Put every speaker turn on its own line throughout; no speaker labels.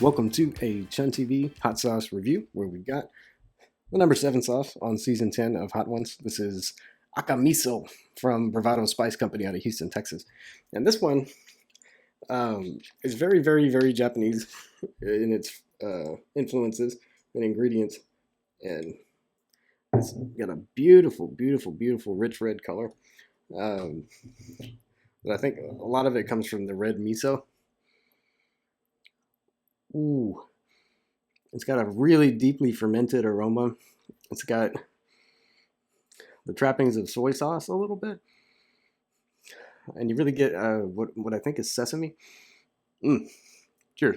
Welcome to a ChunnTV hot sauce review where we got the number 7 sauce on season 10 of Hot Ones. This is Miso from Bravado Spice Company out of Houston, Texas. And this one is very, very, very Japanese in its influences and ingredients. And it's got a beautiful, beautiful, beautiful rich red color. But I think a lot of it comes from the red miso. Ooh, it's got a really deeply fermented aroma. It's got the trappings of soy sauce a little bit, and you really get what I think is sesame. Cheers.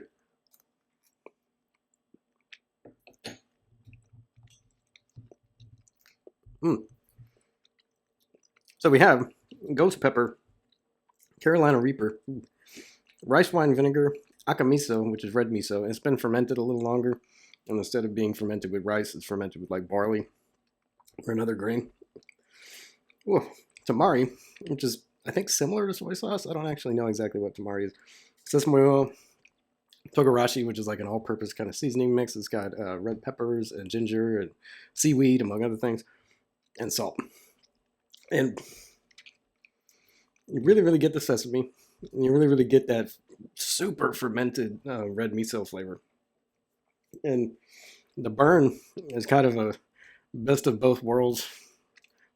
So we have ghost pepper, Carolina Reaper, rice wine vinegar, miso, which is red miso. It's been fermented a little longer, and instead of being fermented with rice, it's fermented with like barley or another grain. Ooh, tamari, which is I think similar to soy sauce. I don't actually know exactly what tamari is. Sesame oil, togarashi, which is like an all-purpose kind of seasoning mix. It's got red peppers and ginger and seaweed, among other things, and salt. And you really, really get the sesame. And you really, really get that super fermented red miso flavor. And the burn is kind of a best of both worlds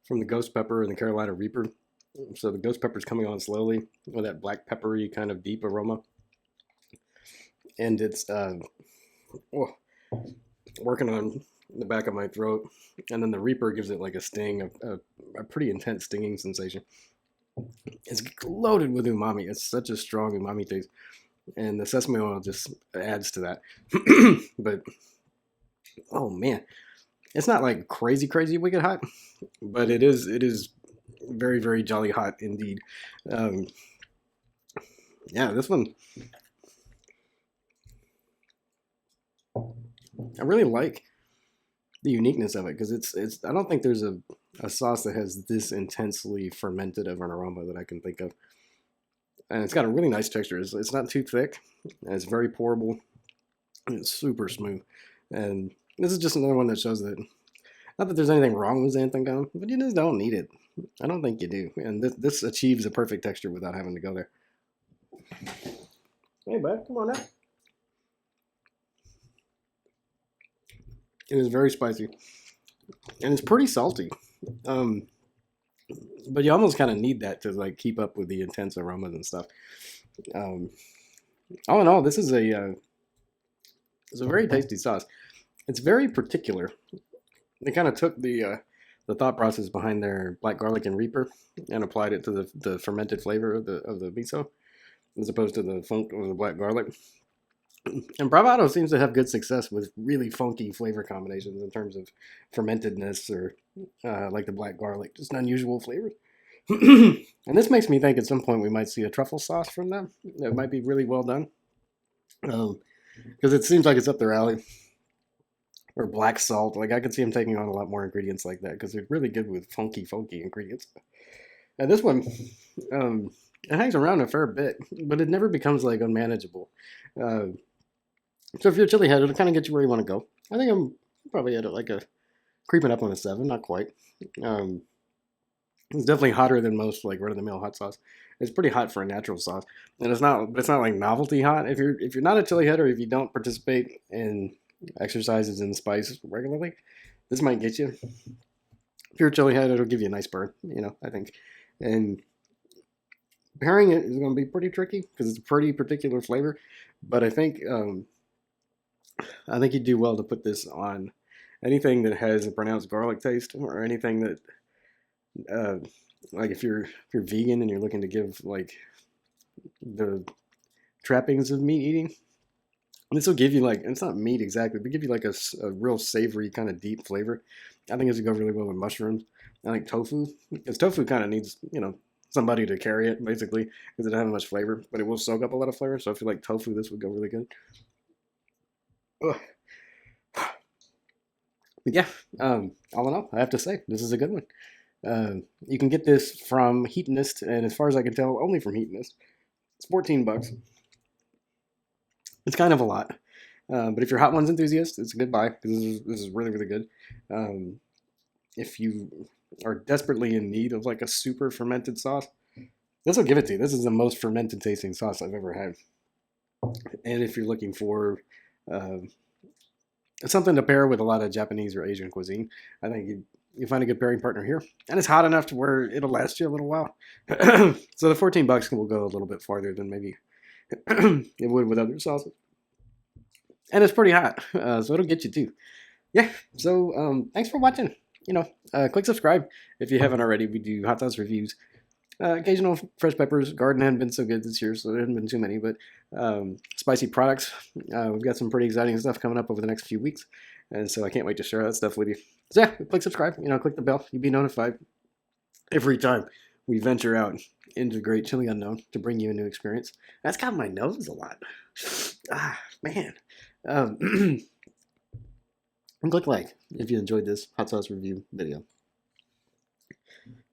from the ghost pepper and the Carolina Reaper. So the ghost pepper is coming on slowly with that black peppery kind of deep aroma. And it's working on the back of my throat. And then the Reaper gives it like a sting, a pretty intense stinging sensation. It's loaded with umami. It's such a strong umami taste. And the sesame oil just adds to that. But, oh man. It's not like crazy, crazy wicked hot. But it is very, very jolly hot indeed. Yeah, this one, I really like the uniqueness of it because it's I don't think there's a sauce that has this intensely fermented of an aroma that I can think of. And it's got a really nice texture. It's not too thick. And it's very pourable. And it's super smooth. And this is just another one that shows that, not that there's anything wrong with xanthan gum, but you just don't need it. I don't think you do. And this achieves a perfect texture without having to go there. Hey, bud, come on out. It is very spicy. And it's pretty salty. But you almost kind of need that to like keep up with the intense aromas and stuff. All in all, this is it's a very tasty sauce. It's very particular. They kind of took the thought process behind their black garlic and Reaper and applied it to the fermented flavor of the miso, as opposed to the funk of the black garlic. And Bravado seems to have good success with really funky flavor combinations in terms of fermentedness or like the black garlic, just unusual flavors. And this makes me think at some point we might see a truffle sauce from them. It might be really well done. Because it seems like it's up their alley. Or black salt. Like I could see them taking on a lot more ingredients like that because they're really good with funky, funky ingredients. And this one, it hangs around a fair bit, but it never becomes like unmanageable. So if you're a chili head, it'll kind of get you where you want to go. I think I'm probably at like a creeping up on a 7, not quite. It's definitely hotter than most like run-of-the-mill hot sauce. It's pretty hot for a natural sauce, and it's not like novelty hot. If you're not a chili head or if you don't participate in exercises in spice regularly, this might get you. If you're a chili head, it'll give you a nice burn, I think. And pairing it is going to be pretty tricky because it's a pretty particular flavor. But I think you do well to put this on anything that has a pronounced garlic taste, or anything that, like if you're vegan and you're looking to give like the trappings of meat eating. This will give you like, it's not meat exactly, but give you like a real savory kind of deep flavor. I think this would go really well with mushrooms. I like tofu, because tofu kind of needs, somebody to carry it basically, because it doesn't have much flavor, but it will soak up a lot of flavor. So if you like tofu, this would go really good. Ugh. But yeah, all in all, I have to say, this is a good one. You can get this from Heatonist, and as far as I can tell, only from Heatonist. It's $14. It's kind of a lot. But if you're Hot Ones enthusiast, it's a good buy because this is really, really good. If you are desperately in need of like a super fermented sauce, this will give it to you. This is the most fermented tasting sauce I've ever had. And if you're looking for something to pair with a lot of Japanese or Asian cuisine, I think you find a good pairing partner here. And it's hot enough to where it'll last you a little while. So the $14 will go a little bit farther than maybe it would with other sauces. And it's pretty hot, so it'll get you too. Yeah, so thanks for watching. Click subscribe if you haven't already. We do hot sauce reviews. Occasional fresh peppers. Garden hadn't been so good this year, so there hadn't been too many, but spicy products. We've got some pretty exciting stuff coming up over the next few weeks, and so I can't wait to share that stuff with you. So yeah, click subscribe, click the bell. You'll be notified every time we venture out into the great chili unknown to bring you a new experience. That's got my nose a lot. Ah, man. And click like if you enjoyed this hot sauce review video.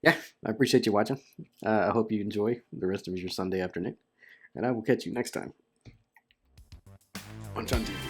Yeah, I appreciate you watching. I hope you enjoy the rest of your Sunday afternoon. And I will catch you next time on ChunnTV.